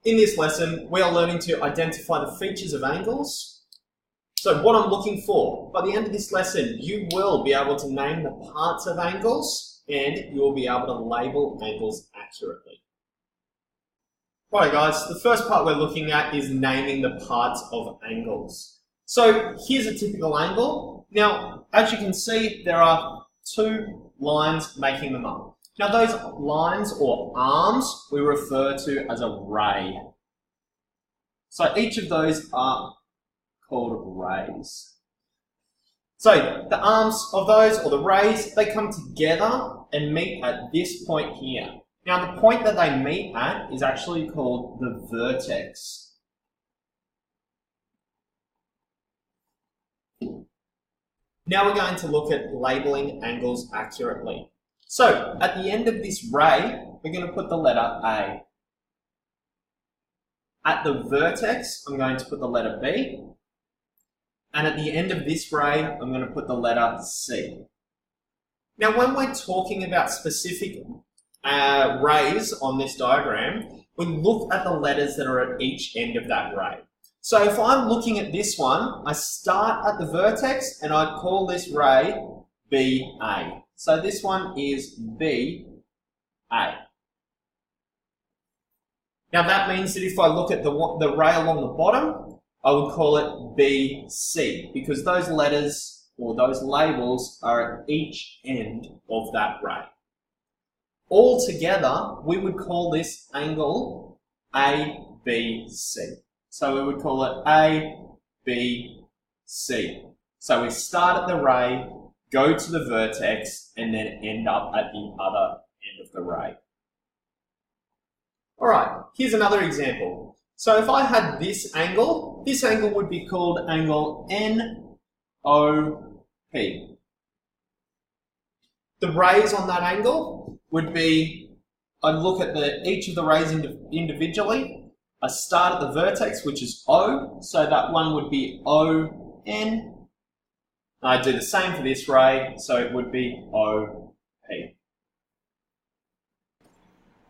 In this lesson, we are learning to identify the features of angles. So what I'm looking for, by the end of this lesson, you will be able to name the parts of angles and you will be able to label angles accurately. Right guys, the first part we're looking at is naming the parts of angles. So here's a typical angle. Now, as you can see, there are two lines making them up. Now those lines or arms we refer to as a ray. So each of those are called rays. So the arms of those, or the rays, they come together and meet at this point here. Now the point that they meet at is actually called the vertex. Now we're going to look at labeling angles accurately. So at the end of this ray, we're going to put the letter A. At the vertex, I'm going to put the letter B. And at the end of this ray, I'm going to put the letter C. Now when we're talking about specific rays on this diagram, we look at the letters that are at each end of that ray. So if I'm looking at this one, I start at the vertex and I call this ray BA. So this one is BA. Now that means that if I look at the ray along the bottom, I would call it BC, because those letters or those labels are at each end of that ray. All together, we would call this angle ABC. So we would call it ABC. So we start at the ray, go to the vertex, and then end up at the other end of the ray. Alright, here's another example. So if I had this angle would be called angle NOP. The rays on that angle would be, I'd look at each of the rays individually. I start at the vertex, which is O, so that one would be ON. I do the same for this ray, so it would be OP.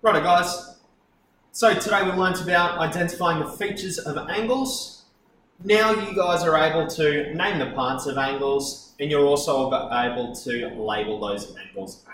Righto guys, so today we learnt about identifying the features of angles. Now you guys are able to name the parts of angles, and you're also able to label those angles